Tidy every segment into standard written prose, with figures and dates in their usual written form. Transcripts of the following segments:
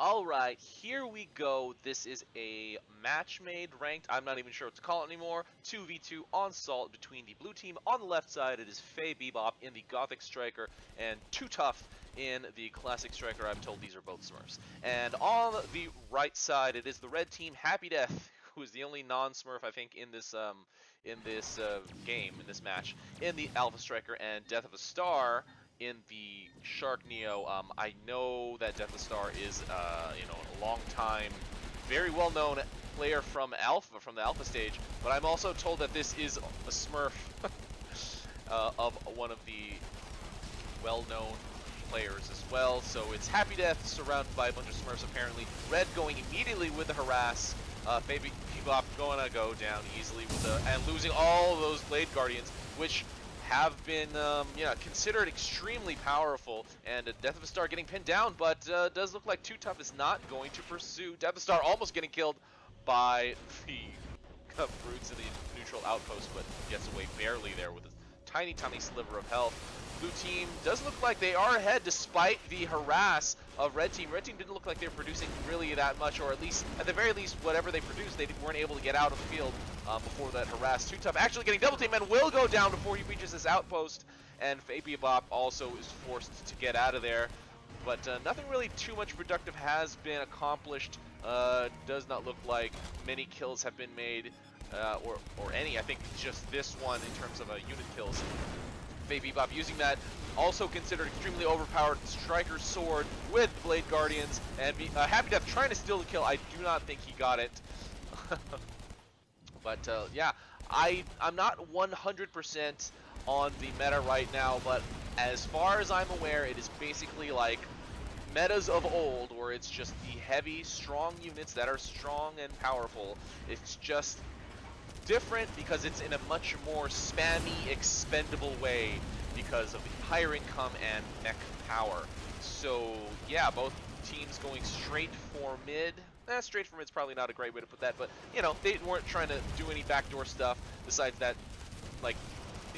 Alright, here we go. This is a match-made ranked, I'm not even sure what to call it anymore, 2v2 on Salt between the blue team. On the left side, it is FayeBepOP in the Gothic Striker and Twotuff in the Classic Striker. I'm told these are both Smurfs. And on the right side, it is the red team, happydeath, who is the only non-Smurf, I think, in this game, in this match, in the Alpha Striker, and DeathofaStar in the Shark Neo. I know that DeathofaStar is, a long time, very well-known player from the Alpha stage, but I'm also told that this is a Smurf of one of the well-known players as well. So it's happydeath surrounded by a bunch of Smurfs apparently. Red going immediately with the harass. FayeBepOP gonna go down easily with and losing all of those Blade Guardians, which have been considered extremely powerful, and DeathofaStar getting pinned down, but does look like Twotuff is not going to pursue. DeathofaStar almost getting killed by the brutes in the neutral outpost, but gets away barely there with a tiny sliver of health. Blue team does look like they are ahead despite the harass of red team. Red team didn't look like they were producing really that much, or at the very least, whatever they produced, they weren't able to get out of the field before that harass. Twotuff actually getting double team and will go down before he reaches his outpost, and FayeBepOP also is forced to get out of there. But nothing really too much productive has been accomplished. Does not look like many kills have been made, or any. I think just this one in terms of unit kills. FayeBepOP using that also considered extremely overpowered Striker Sword with Blade Guardians, and happydeath trying to steal the kill. I do not think he got it. But yeah, I'm not 100% on the meta right now, but as far as I'm aware, it is basically like metas of old, where it's just the heavy, strong units that are strong and powerful. It's just different because it's in a much more spammy, expendable way because of the higher income and mech power. So yeah, both teams going straight for mid. Straight for mid's probably not a great way to put that, but they weren't trying to do any backdoor stuff besides that like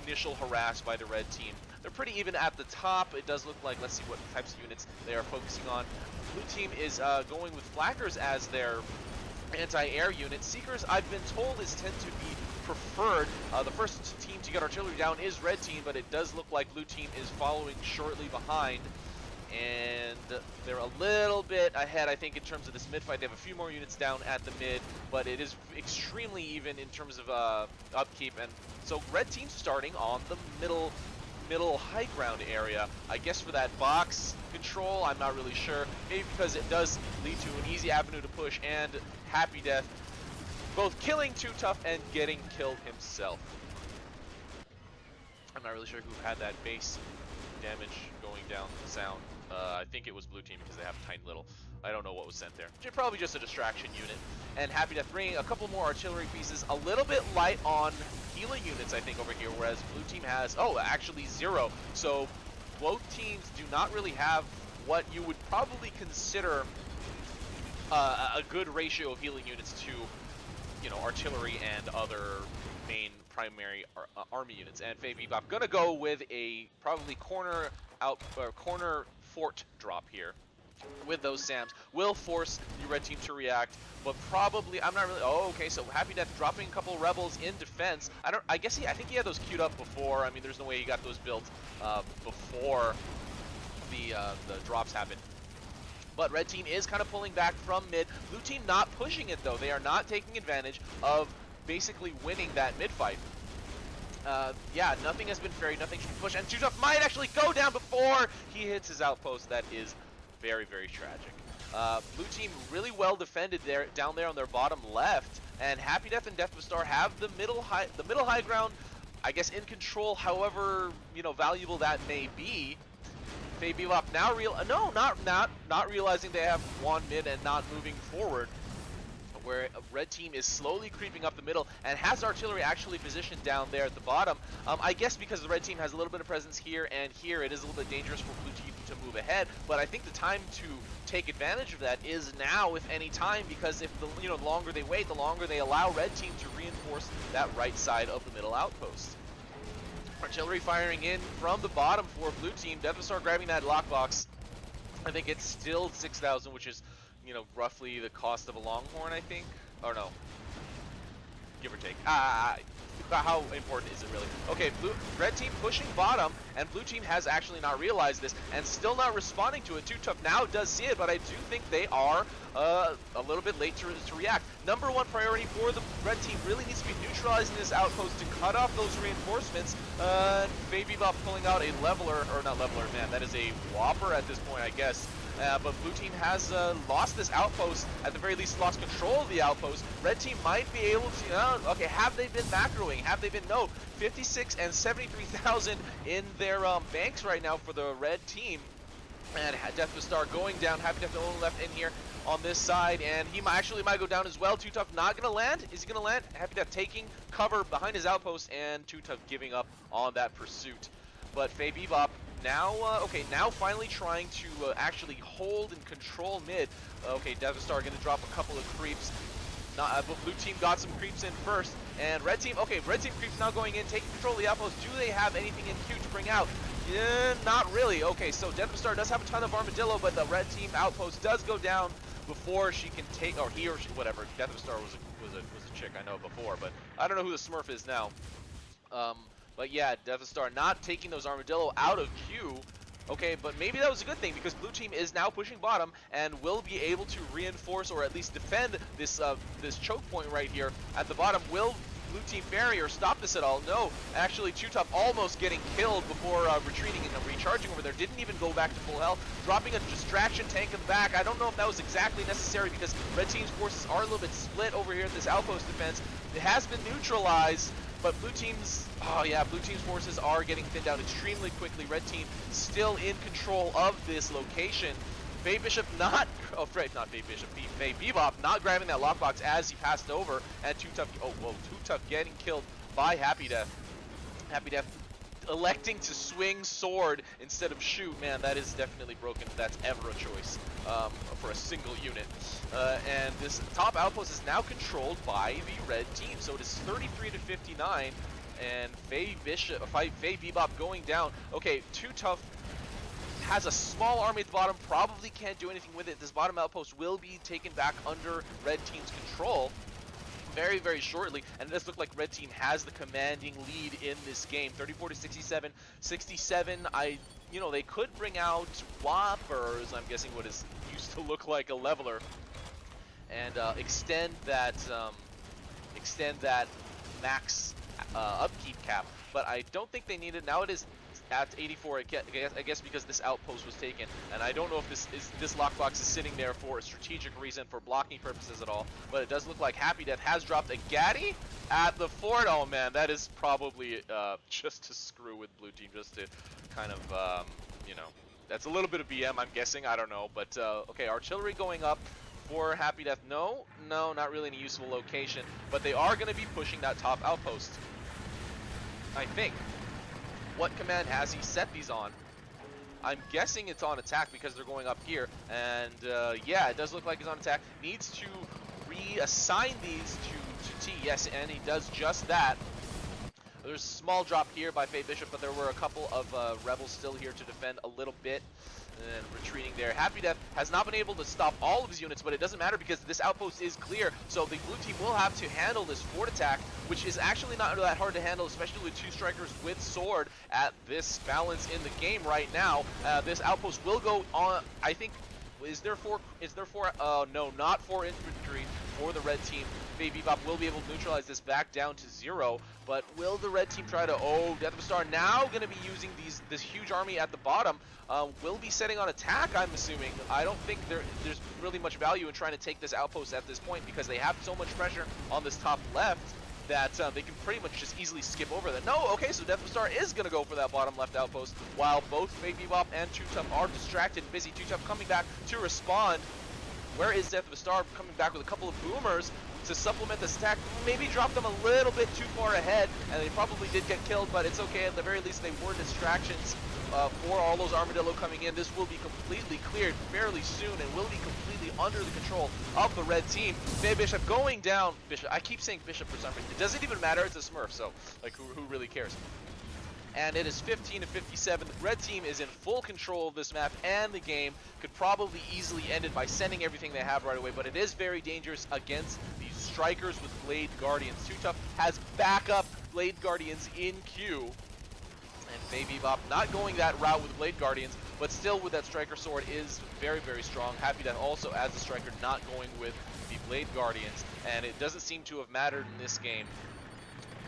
initial harass by the red team. They're pretty even at the top. It does look like, let's see what types of units they are focusing on. Blue team is going with Flackers as their anti-air unit. Seekers, I've been told, tend to be preferred. The first team to get artillery down is red team, but it does look like blue team is following shortly behind, and they're a little bit ahead, I think, in terms of this mid fight. They have a few more units down at the mid, but it is extremely even in terms of upkeep, and so red team starting on the middle high ground area. I guess for that box control, I'm not really sure. Maybe because it does lead to an easy avenue to push, and happydeath both killing Twotuff and getting killed himself. I'm not really sure who had that base damage going down the sound. I think it was blue team because they have a tiny little, I don't know what was sent there. Probably just a distraction unit. And happydeath bringing a couple more artillery pieces, a little bit light on healing units, I think, over here, whereas blue team has, actually 0. So both teams do not really have what you would probably consider a good ratio of healing units to, artillery and other main primary army units. And FayeBepOP gonna go with a probably corner fort drop here with those SAMs. Will force the red team to react, but probably, I'm not really, okay, so happydeath dropping a couple rebels in defense. I think he had those queued up before. I mean, there's no way he got those built before the drops happened. But red team is kind of pulling back from mid. Blue team not pushing it, though. They are not taking advantage of basically winning that mid fight. Yeah, nothing has been ferried, nothing should be pushed, and Twotuff might actually go down before he hits his outpost. That is very, very tragic. Blue team really well defended down there on their bottom left, and happydeath and DeathofaStar have the middle high ground, I guess, in control, however valuable that may be. FayeBepOP now not realizing they have won mid and not moving forward, where red team is slowly creeping up the middle and has artillery actually positioned down there at the bottom. I guess because the red team has a little bit of presence here and here, it is a little bit dangerous for blue team to move ahead, but I think the time to take advantage of that is now, if any time, because if the longer they wait, the longer they allow red team to reinforce that right side of the middle outpost. Artillery firing in from the bottom for blue team. DeathofaStar grabbing that lockbox. I think it's still 6,000, which is you know, roughly the cost of a Longhorn, I think. Or no, give or take. How important is it really? Okay, red team pushing bottom, and blue team has actually not realized this and still not responding to it. Twotuff now does see it, but I do think they are a little bit late to react. Number one priority for the red team really needs to be neutralizing this outpost to cut off those reinforcements. FayeBepOP pulling out a leveler, or not leveler, man, that is a whopper at this point, I guess. But blue team has lost this outpost, at the very least lost control of the outpost. Red team might be able to, okay, have they been macroing? Have they been, no, 56 and 73,000 in their banks right now for the red team. And DeathofaStar going down, happydeath the only left in here on this side, and he actually might go down as well. Twotuff not going to land. Is he going to land? happydeath taking cover behind his outpost, and Twotuff giving up on that pursuit. But FayeBepOP now, okay, now finally trying to actually hold and control mid. Okay, DeathofaStar going to drop a couple of creeps. But blue team got some creeps in first, and red team, okay, red team creeps now going in, taking control of the outpost. Do they have anything in queue to bring out? Yeah, not really. Okay, so DeathofaStar does have a ton of armadillo, but the red team outpost does go down before she can take, or he or she, whatever. DeathofaStar was a chick, I know before, but I don't know who the Smurf is now. But yeah, DeathofaStar not taking those armadillo out of queue. Okay, but maybe that was a good thing, because blue team is now pushing bottom and will be able to reinforce or at least defend this this choke point right here at the bottom. Will blue team barrier stop this at all? No, actually Twotuff almost getting killed before retreating and recharging over there. Didn't even go back to full health, dropping a distraction tank in the back. I don't know if that was exactly necessary, because red team's forces are a little bit split over here at this outpost defense. It has been neutralized, but blue team's, oh yeah, blue team's forces are getting thinned out extremely quickly. Red team still in control of this location. FayeBepOP not, oh, not FayeBepOP, FayeBepOP not grabbing that lockbox as he passed over, and Twotuff, oh whoa, Twotuff getting killed by happydeath. happydeath electing to swing sword instead of shoot, man, that is definitely broken if that's ever a choice for a single unit. And this top outpost is now controlled by the red team, so it is 33 to 59, and FayeBepOP going down. Okay, Twotuff has a small army at the bottom, probably can't do anything with it. This bottom outpost will be taken back under red team's control very, very shortly, and it does look like red team has the commanding lead in this game. 34 to 67. 67, you know, they could bring out whoppers, I'm guessing what is used to look like a leveler, and extend that max upkeep cap, but I don't think they need it. Now it is at 84, I guess because this outpost was taken, and I don't know if this lockbox is sitting there for a strategic reason, for blocking purposes at all, but it does look like happydeath has dropped a Gaddy at the fort. Oh man, that is probably just to screw with blue team, just to kind of, you know, that's a little bit of BM, I'm guessing, I don't know, but okay, artillery going up for happydeath. No, not really in a useful location, but they are going to be pushing that top outpost, I think. What command has he set these on? I'm guessing it's on attack because they're going up here, and yeah, it does look like he's on attack. Needs to reassign these to T, yes, and he does just that. There's a small drop here by FayeBepOP, but there were a couple of rebels still here to defend a little bit. And retreating there. happydeath has not been able to stop all of his units, but it doesn't matter because this outpost is clear. So the blue team will have to handle this fort attack, which is actually not that hard to handle, especially with two strikers with sword at this balance in the game right now. This outpost will go on, I think, is there four, no, not 4 infantry for the red team. FayeBepOP will be able to neutralize this back down to 0, but will the red team try to, oh, DeathofaStar now going to be using this huge army at the bottom, will be setting on attack, I'm assuming. I don't think there's really much value in trying to take this outpost at this point because they have so much pressure on this top left that they can pretty much just easily skip over that. No, okay, so DeathofaStar is going to go for that bottom left outpost, while both FayeBepOP and Twotuff are distracted and busy. Twotuff coming back to respond. Where is DeathofaStar coming back with a couple of boomers to supplement this attack? Maybe drop them a little bit too far ahead, and they probably did get killed, but it's okay. At the very least, they were distractions for all those armadillo coming in. This will be completely cleared fairly soon and will be completely under the control of the red team. FayeBepOP going down. Bishop, I keep saying Bishop for some reason. It doesn't even matter. It's a Smurf, so like who really cares? and it is 15 to 57. The red team is in full control of this map, and the game could probably easily end it by sending everything they have right away, but it is very dangerous against these strikers with Blade Guardians. Twotuff has backup Blade Guardians in queue, and FayeBepOP not going that route with Blade Guardians, but still with that Striker Sword is very, very strong. happydeath also as the Striker not going with the Blade Guardians, and it doesn't seem to have mattered in this game,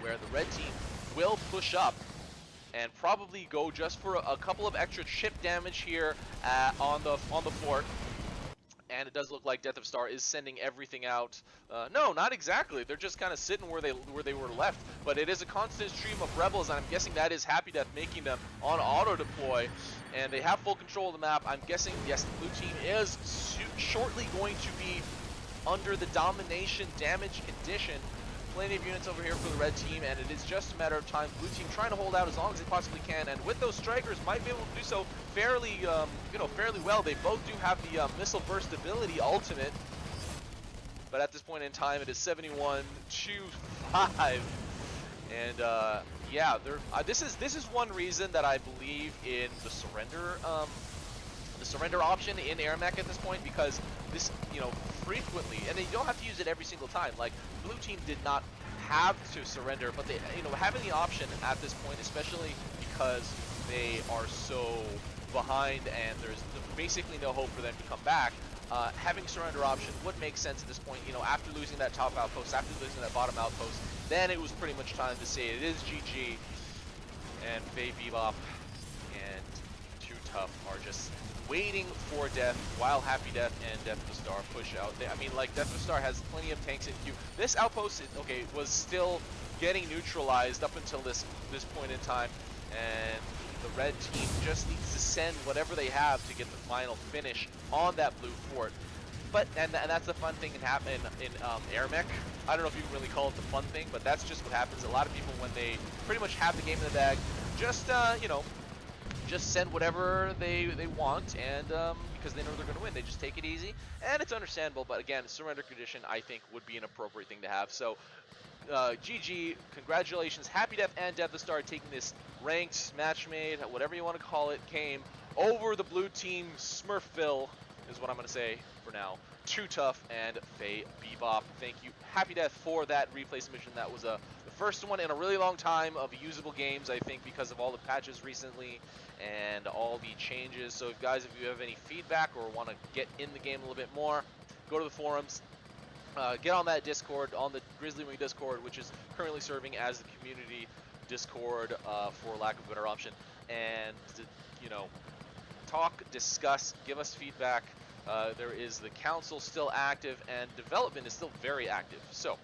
where the red team will push up and probably go just for a couple of extra chip damage here on the fort. And it does look like DeathofaStar is sending everything out. No, not exactly. They're just kind of sitting where they were left. But it is a constant stream of rebels, and I'm guessing that is happydeath making them on auto deploy. And they have full control of the map. I'm guessing, yes, the blue team is shortly going to be under the domination damage condition. Plenty of units over here for the red team, and it is just a matter of time. Blue team trying to hold out as long as they possibly can, and with those strikers, might be able to do so fairly, fairly well. They both do have the missile burst ability ultimate, but at this point in time, it is 71-5, and yeah, this is one reason that I believe in the surrender option in AirMech at this point, because this, frequently, and you don't have to use it every single time. Like, blue team did not have to surrender, but they, having the option at this point, especially because they are so behind and there's basically no hope for them to come back, having surrender option would make sense at this point. After losing that top outpost, after losing that bottom outpost, then it was pretty much time to say it is GG, and FayeBepOP and Twotuff are just waiting for death while happydeath and DeathofaStar push out. DeathofaStar has plenty of tanks in queue. This outpost, was still getting neutralized up until this point in time, and the red team just needs to send whatever they have to get the final finish on that blue fort. But and that's the fun thing in AirMech. I don't know if you can really call it the fun thing, but that's just what happens. A lot of people, when they pretty much have the game in the bag, just just send whatever they want, and because they know they're going to win, they just take it easy, and it's understandable. But again, surrender condition, I think, would be an appropriate thing to have. So GG, congratulations, happydeath and DeathofaStar taking this ranked match made, whatever you want to call it, game over the blue team. Smurfville is what I'm going to say for now. Twotuff and FayeBepOP. Thank you, happydeath, for that replay submission. That was the first one in a really long time of usable games, I think, because of all the patches recently and all the changes. So guys, if you have any feedback or want to get in the game a little bit more, go to the forums, get on that Discord, on the Grizzly Wing Discord, which is currently serving as the community Discord, for lack of a better option, and talk, discuss, give us feedback. There is the council still active, and development is still very active. So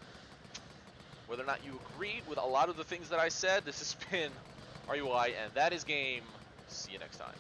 whether or not you agree with a lot of the things that I said, this has been Areyouwhy, and that is game. See you next time.